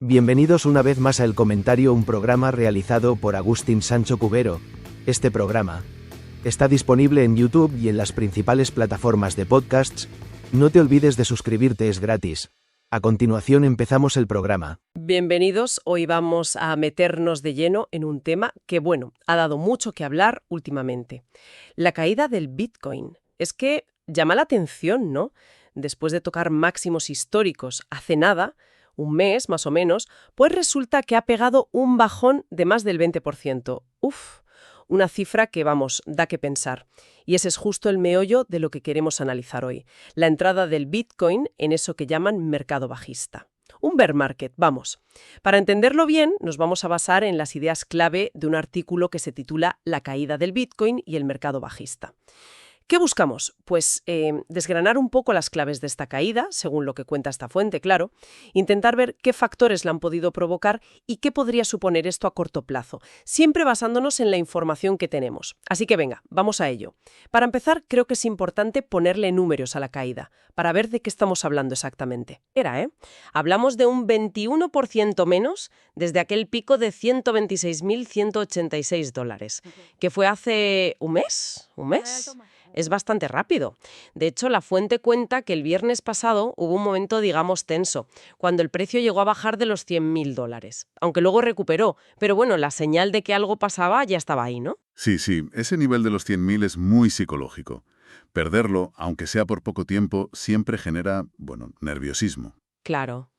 Bienvenidos una vez más a El Comentario, un programa realizado por Agustín Sancho Cubero. Este programa está disponible en YouTube y en las principales plataformas de podcasts. No te olvides de suscribirte, es gratis. A continuación empezamos el programa. Bienvenidos, hoy vamos a meternos de lleno en un tema que, ha dado mucho que hablar últimamente. La caída del Bitcoin. Es que llama la atención, ¿no? Después de tocar máximos históricos hace nada, un mes más o menos, pues resulta que ha pegado un bajón de más del 20%. Uf, una cifra que, da que pensar. Y ese es justo el meollo de lo que queremos analizar hoy. La entrada del Bitcoin en eso que llaman mercado bajista. Un bear market, vamos. Para entenderlo bien, nos vamos a basar en las ideas clave de un artículo que se titula La caída del Bitcoin y el mercado bajista. ¿Qué buscamos? Pues desgranar un poco las claves de esta caída, según lo que cuenta esta fuente, claro, intentar ver qué factores la han podido provocar y qué podría suponer esto a corto plazo, siempre basándonos en la información que tenemos. Así que venga, vamos a ello. Para empezar, creo que es importante ponerle números a la caída, para ver de qué estamos hablando exactamente. Hablamos de un 21% menos desde aquel pico de $126.186, que fue hace un mes. Es bastante rápido. De hecho, la fuente cuenta que el viernes pasado hubo un momento, tenso, cuando el precio llegó a bajar de los $100.000, aunque luego recuperó. Pero la señal de que algo pasaba ya estaba ahí, ¿no? Sí, ese nivel de los 100.000 es muy psicológico. Perderlo, aunque sea por poco tiempo, siempre genera, nerviosismo. Claro.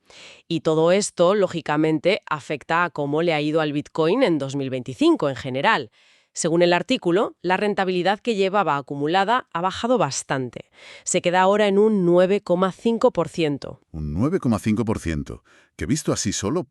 Y todo esto, lógicamente, afecta a cómo le ha ido al Bitcoin en 2025 en general. Según el artículo, la rentabilidad que llevaba acumulada ha bajado bastante. Se queda ahora en un 9,5%. Un 9,5%, que visto así solo,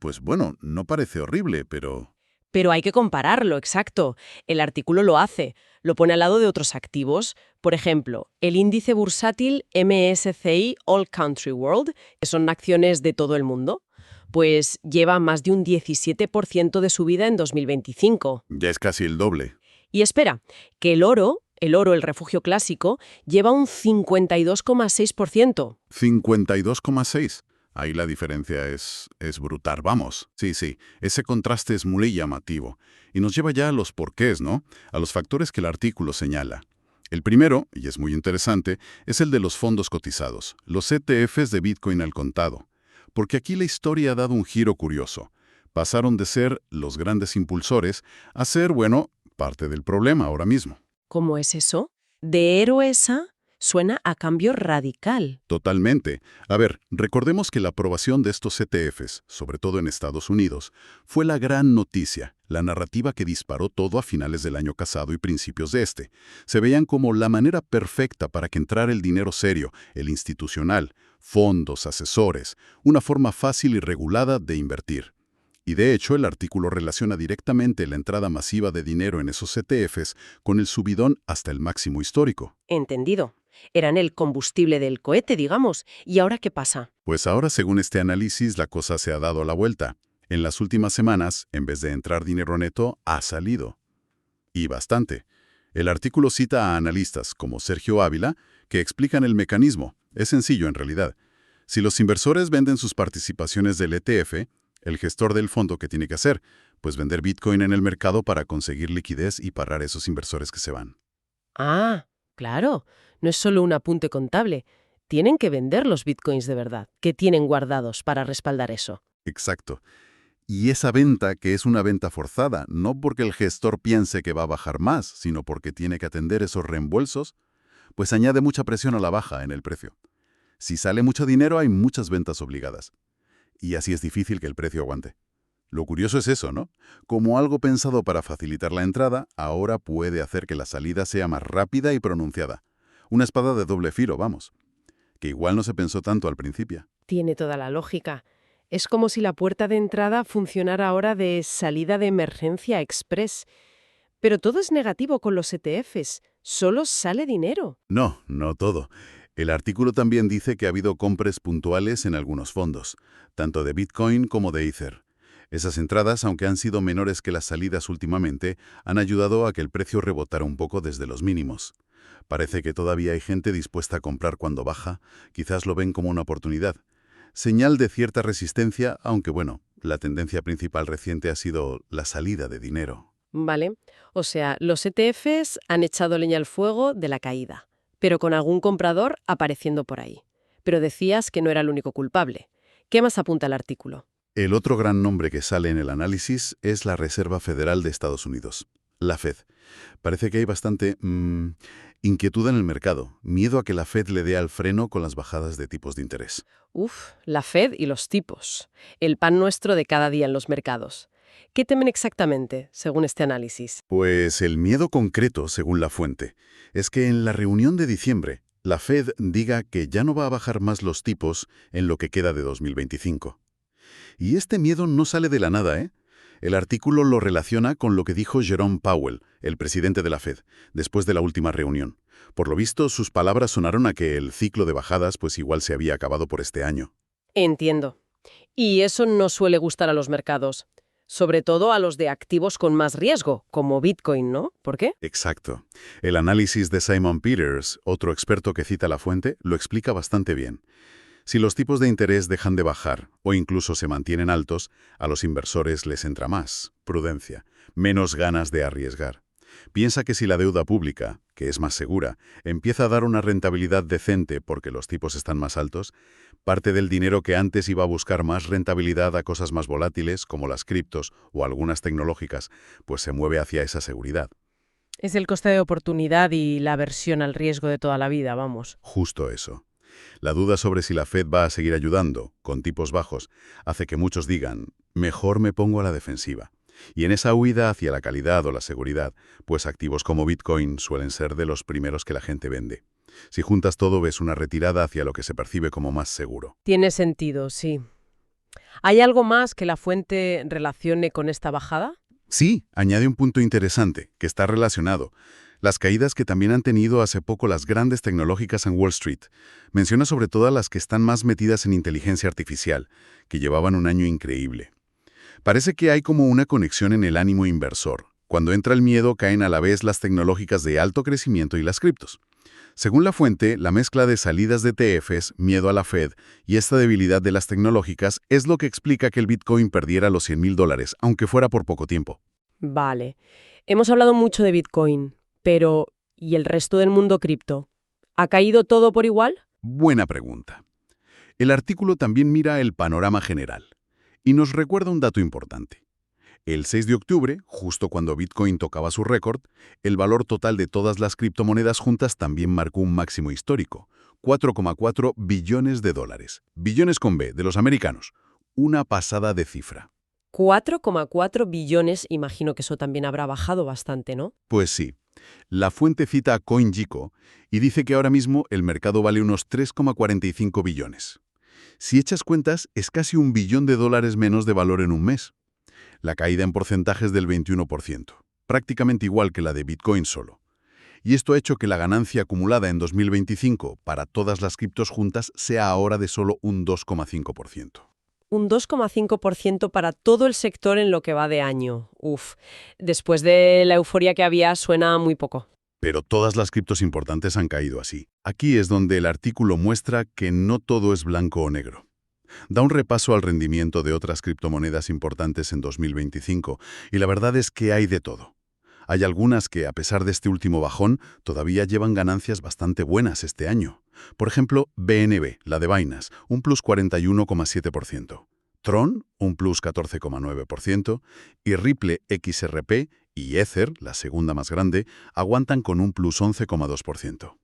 no parece horrible, pero... Pero hay que compararlo, exacto. El artículo lo hace. Lo pone al lado de otros activos. Por ejemplo, el índice bursátil MSCI All Country World, que son acciones de todo el mundo, pues lleva más de un 17% de subida en 2025. Ya es casi el doble. Y espera, que el oro, el refugio clásico, lleva un 52,6%. 52,6%. Ahí la diferencia es brutal, vamos. Sí, ese contraste es muy llamativo. Y nos lleva ya a los porqués, ¿no? A los factores que el artículo señala. El primero, y es muy interesante, es el de los fondos cotizados, los ETFs de Bitcoin al contado. Porque aquí la historia ha dado un giro curioso. Pasaron de ser los grandes impulsores a ser, parte del problema ahora mismo. ¿Cómo es eso? De héroes a... Suena a cambio radical. Totalmente. A ver, recordemos que la aprobación de estos ETFs, sobre todo en Estados Unidos, fue la gran noticia, la narrativa que disparó todo a finales del año pasado y principios de este. Se veían como la manera perfecta para que entrara el dinero serio, el institucional, fondos, asesores, una forma fácil y regulada de invertir. Y de hecho, el artículo relaciona directamente la entrada masiva de dinero en esos ETFs con el subidón hasta el máximo histórico. Entendido. Eran el combustible del cohete, digamos. ¿Y ahora qué pasa? Pues ahora, según este análisis, la cosa se ha dado la vuelta. En las últimas semanas, en vez de entrar dinero neto, ha salido. Y bastante. El artículo cita a analistas como Sergio Ávila que explican el mecanismo. Es sencillo en realidad. Si los inversores venden sus participaciones del ETF, el gestor del fondo, ¿qué tiene que hacer? Pues vender Bitcoin en el mercado para conseguir liquidez y parar a esos inversores que se van. Ah, claro. No es solo un apunte contable. Tienen que vender los Bitcoins de verdad, que tienen guardados para respaldar eso. Exacto. Y esa venta, que es una venta forzada, no porque el gestor piense que va a bajar más, sino porque tiene que atender esos reembolsos, pues añade mucha presión a la baja en el precio. Si sale mucho dinero, hay muchas ventas obligadas. Y así es difícil que el precio aguante. Lo curioso es eso, ¿no? Como algo pensado para facilitar la entrada, ahora puede hacer que la salida sea más rápida y pronunciada. Una espada de doble filo, vamos. Que igual no se pensó tanto al principio. Tiene toda la lógica. Es como si la puerta de entrada funcionara ahora de salida de emergencia express. Pero todo es negativo con los ETFs. Solo sale dinero. No todo. El artículo también dice que ha habido compras puntuales en algunos fondos, tanto de Bitcoin como de Ether. Esas entradas, aunque han sido menores que las salidas últimamente, han ayudado a que el precio rebotara un poco desde los mínimos. Parece que todavía hay gente dispuesta a comprar cuando baja, quizás lo ven como una oportunidad. Señal de cierta resistencia, aunque La tendencia principal reciente ha sido la salida de dinero. Vale. O sea, los ETFs han echado leña al fuego de la caída, pero con algún comprador apareciendo por ahí. Pero decías que no era el único culpable. ¿Qué más apunta el artículo? El otro gran nombre que sale en el análisis es la Reserva Federal de Estados Unidos, la Fed. Parece que hay bastante inquietud en el mercado, miedo a que la Fed le dé al freno con las bajadas de tipos de interés. Uf, la Fed y los tipos. El pan nuestro de cada día en los mercados. ¿Qué temen exactamente, según este análisis? Pues el miedo concreto, según la fuente, es que en la reunión de diciembre, la Fed diga que ya no va a bajar más los tipos en lo que queda de 2025. Y este miedo no sale de la nada, ¿eh? El artículo lo relaciona con lo que dijo Jerome Powell, el presidente de la Fed, después de la última reunión. Por lo visto, sus palabras sonaron a que el ciclo de bajadas pues igual se había acabado por este año. Entiendo. Y eso no suele gustar a los mercados. Sobre todo a los de activos con más riesgo, como Bitcoin, ¿no? ¿Por qué? Exacto. El análisis de Simon Peters, otro experto que cita la fuente, lo explica bastante bien. Si los tipos de interés dejan de bajar o incluso se mantienen altos, a los inversores les entra más prudencia, menos ganas de arriesgar. Piensa que si la deuda pública, que es más segura, empieza a dar una rentabilidad decente porque los tipos están más altos, parte del dinero que antes iba a buscar más rentabilidad a cosas más volátiles, como las criptos o algunas tecnológicas, pues se mueve hacia esa seguridad. Es el coste de oportunidad y la aversión al riesgo de toda la vida, vamos. Justo eso. La duda sobre si la Fed va a seguir ayudando, con tipos bajos, hace que muchos digan, mejor me pongo a la defensiva. Y en esa huida hacia la calidad o la seguridad, pues activos como Bitcoin suelen ser de los primeros que la gente vende. Si juntas todo, ves una retirada hacia lo que se percibe como más seguro. Tiene sentido, sí. ¿Hay algo más que la fuente relacione con esta bajada? Sí, añade un punto interesante, que está relacionado. Las caídas que también han tenido hace poco las grandes tecnológicas en Wall Street. Menciona sobre todo a las que están más metidas en inteligencia artificial, que llevaban un año increíble. Parece que hay como una conexión en el ánimo inversor. Cuando entra el miedo, caen a la vez las tecnológicas de alto crecimiento y las criptos. Según la fuente, la mezcla de salidas de ETFs, miedo a la Fed y esta debilidad de las tecnológicas es lo que explica que el Bitcoin perdiera los $100,000, aunque fuera por poco tiempo. Vale. Hemos hablado mucho de Bitcoin, pero ¿y el resto del mundo cripto? ¿Ha caído todo por igual? Buena pregunta. El artículo también mira el panorama general y nos recuerda un dato importante. El 6 de octubre, justo cuando Bitcoin tocaba su récord, el valor total de todas las criptomonedas juntas también marcó un máximo histórico, $4,4 billones. Billones con B, de los americanos. Una pasada de cifra. 4,4 billones, imagino que eso también habrá bajado bastante, ¿no? Pues sí. La fuente cita a CoinGecko y dice que ahora mismo el mercado vale unos 3,45 billones. Si echas cuentas, es casi $1 billón menos de valor en un mes. La caída en porcentajes del 21%, prácticamente igual que la de Bitcoin solo. Y esto ha hecho que la ganancia acumulada en 2025 para todas las criptos juntas sea ahora de solo un 2,5%. Un 2,5% para todo el sector en lo que va de año. Uf, después de la euforia que había, suena muy poco. Pero todas las criptos importantes han caído así. Aquí es donde el artículo muestra que no todo es blanco o negro. Da un repaso al rendimiento de otras criptomonedas importantes en 2025, y la verdad es que hay de todo. Hay algunas que, a pesar de este último bajón, todavía llevan ganancias bastante buenas este año. Por ejemplo, BNB, la de Binance, un plus 41,7%. Tron, un plus 14,9%. Y Ripple XRP y Ether, la segunda más grande, aguantan con un plus 11,2%.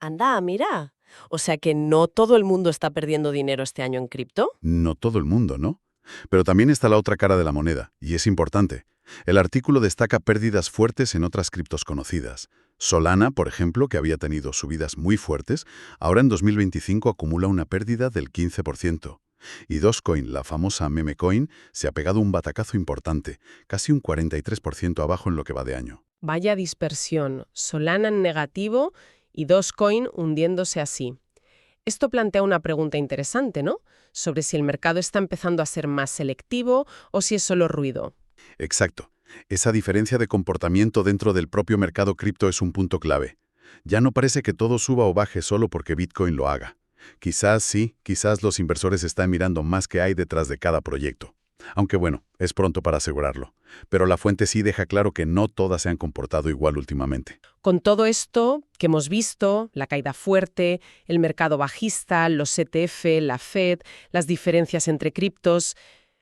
Anda, mira. O sea que no todo el mundo está perdiendo dinero este año en cripto. No todo el mundo, ¿no? Pero también está la otra cara de la moneda, y es importante. El artículo destaca pérdidas fuertes en otras criptos conocidas. Solana, por ejemplo, que había tenido subidas muy fuertes, ahora en 2025 acumula una pérdida del 15%. Y Dogecoin, la famosa meme coin, se ha pegado un batacazo importante, casi un 43% abajo en lo que va de año. Vaya dispersión. Solana en negativo y Dogecoin hundiéndose así. Esto plantea una pregunta interesante, ¿no? Sobre si el mercado está empezando a ser más selectivo o si es solo ruido. Exacto. Esa diferencia de comportamiento dentro del propio mercado cripto es un punto clave. Ya no parece que todo suba o baje solo porque Bitcoin lo haga. Quizás sí, quizás los inversores están mirando más qué hay detrás de cada proyecto. aunque bueno, es pronto para asegurarlo. Pero la fuente sí deja claro que no todas se han comportado igual últimamente. Con todo esto que hemos visto, la caída fuerte, el mercado bajista, los ETF, la Fed, las diferencias entre criptos,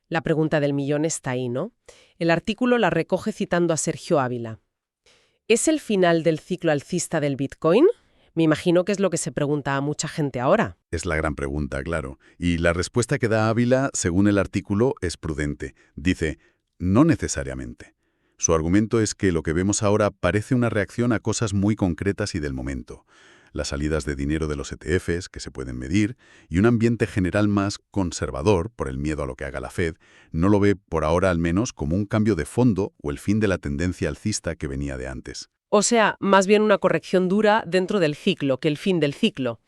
la pregunta del millón está ahí, ¿no? El artículo la recoge citando a Sergio Ávila. ¿Es el final del ciclo alcista del Bitcoin? Me imagino que es lo que se pregunta a mucha gente ahora. Es la gran pregunta, claro. Y la respuesta que da Ávila, según el artículo, es prudente. Dice, no necesariamente. Su argumento es que lo que vemos ahora parece una reacción a cosas muy concretas y del momento. Las salidas de dinero de los ETFs, que se pueden medir, y un ambiente general más conservador, por el miedo a lo que haga la Fed, no lo ve, por ahora al menos, como un cambio de fondo o el fin de la tendencia alcista que venía de antes. O sea, más bien una corrección dura dentro del ciclo que el fin del ciclo.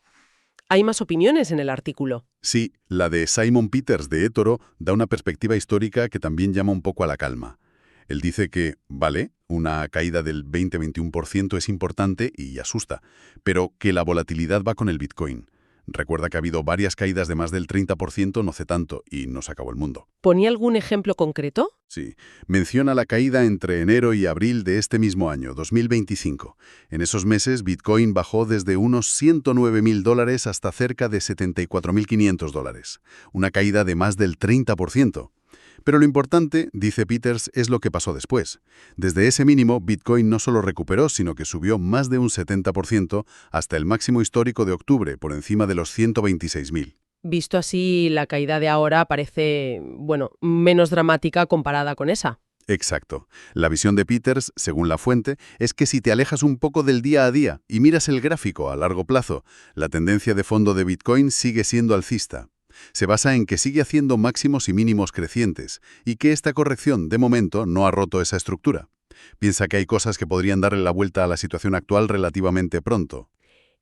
Hay más opiniones en el artículo. Sí, la de Simon Peters de eToro da una perspectiva histórica que también llama un poco a la calma. Él dice que, vale, una caída del 20-21% es importante y asusta, pero que la volatilidad va con el Bitcoin. Recuerda que ha habido varias caídas de más del 30% no hace tanto y no se acabó el mundo. ¿Ponía algún ejemplo concreto? Sí, menciona la caída entre enero y abril de este mismo año, 2025. En esos meses, Bitcoin bajó desde unos $109.000 hasta cerca de $74.500, una caída de más del 30%. Pero lo importante, dice Peters, es lo que pasó después. Desde ese mínimo, Bitcoin no solo recuperó, sino que subió más de un 70% hasta el máximo histórico de octubre, por encima de los 126.000. Visto así, la caída de ahora parece, bueno, menos dramática comparada con esa. Exacto. La visión de Peters, según la fuente, es que si te alejas un poco del día a día y miras el gráfico a largo plazo, la tendencia de fondo de Bitcoin sigue siendo alcista. Se basa en que sigue haciendo máximos y mínimos crecientes y que esta corrección, de momento, no ha roto esa estructura. Piensa que hay cosas que podrían darle la vuelta a la situación actual relativamente pronto.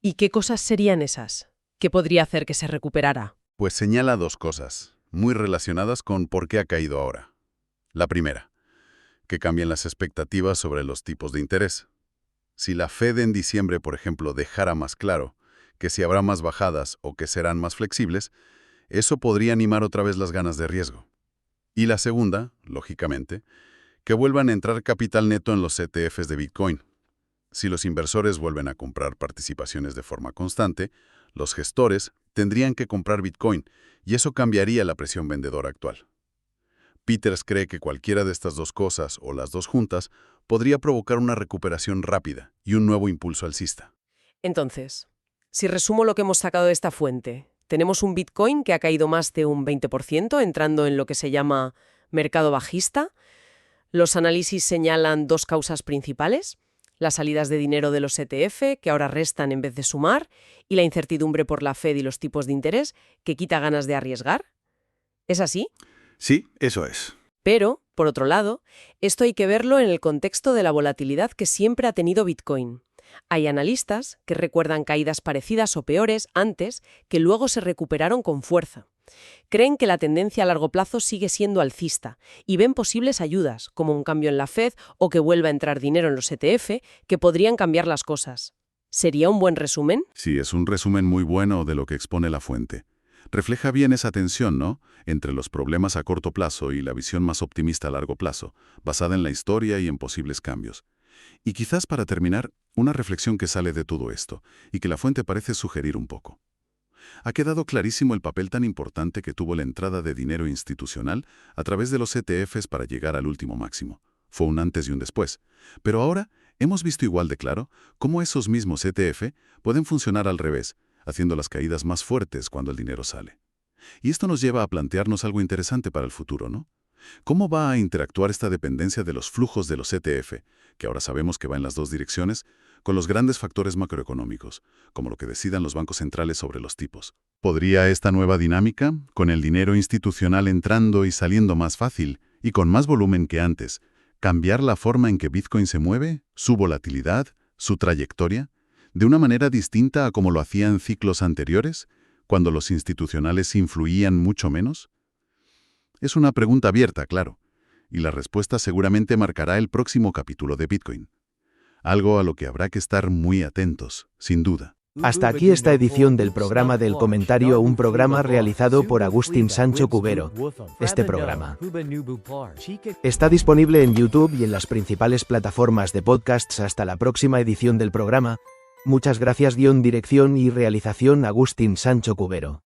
¿Y qué cosas serían esas? ¿Qué podría hacer que se recuperara? Pues señala dos cosas, muy relacionadas con por qué ha caído ahora. La primera, que cambian las expectativas sobre los tipos de interés. Si la Fed en diciembre, por ejemplo, dejara más claro que si habrá más bajadas o que serán más flexibles, eso podría animar otra vez las ganas de riesgo. Y la segunda, lógicamente, que vuelvan a entrar capital neto en los ETFs de Bitcoin. Si los inversores vuelven a comprar participaciones de forma constante, los gestores tendrían que comprar Bitcoin y eso cambiaría la presión vendedora actual. Peters cree que cualquiera de estas dos cosas, o las dos juntas, podría provocar una recuperación rápida y un nuevo impulso alcista. Entonces, si resumo lo que hemos sacado de esta fuente, tenemos un Bitcoin que ha caído más de un 20%, entrando en lo que se llama mercado bajista. Los análisis señalan dos causas principales: las salidas de dinero de los ETF, que ahora restan en vez de sumar, y la incertidumbre por la Fed y los tipos de interés, que quita ganas de arriesgar. ¿Es así? Sí, eso es. Pero, por otro lado, esto hay que verlo en el contexto de la volatilidad que siempre ha tenido Bitcoin. Hay analistas que recuerdan caídas parecidas o peores antes, que luego se recuperaron con fuerza. Creen que la tendencia a largo plazo sigue siendo alcista y ven posibles ayudas, como un cambio en la Fed o que vuelva a entrar dinero en los ETF, que podrían cambiar las cosas. ¿Sería un buen resumen? Sí, es un resumen muy bueno de lo que expone la fuente. Refleja bien esa tensión, ¿no?, entre los problemas a corto plazo y la visión más optimista a largo plazo, basada en la historia y en posibles cambios. Y quizás para terminar, una reflexión que sale de todo esto, y que la fuente parece sugerir un poco. Ha quedado clarísimo el papel tan importante que tuvo la entrada de dinero institucional a través de los ETFs para llegar al último máximo. Fue un antes y un después. Pero ahora hemos visto igual de claro cómo esos mismos ETF pueden funcionar al revés, haciendo las caídas más fuertes cuando el dinero sale. Y esto nos lleva a plantearnos algo interesante para el futuro, ¿no? ¿Cómo va a interactuar esta dependencia de los flujos de los ETF, que ahora sabemos que va en las dos direcciones, con los grandes factores macroeconómicos, como lo que decidan los bancos centrales sobre los tipos? ¿Podría esta nueva dinámica, con el dinero institucional entrando y saliendo más fácil y con más volumen que antes, cambiar la forma en que Bitcoin se mueve, su volatilidad, su trayectoria, de una manera distinta a como lo hacían ciclos anteriores, cuando los institucionales influían mucho menos? Es una pregunta abierta, claro, y la respuesta seguramente marcará el próximo capítulo de Bitcoin. Algo a lo que habrá que estar muy atentos, sin duda. Hasta aquí esta edición del programa del comentario, un programa realizado por Agustín Sancho Cubero. Este programa está disponible en YouTube y en las principales plataformas de podcasts. Hasta la próxima edición del programa. Muchas gracias. Dirección y realización Agustín Sancho Cubero.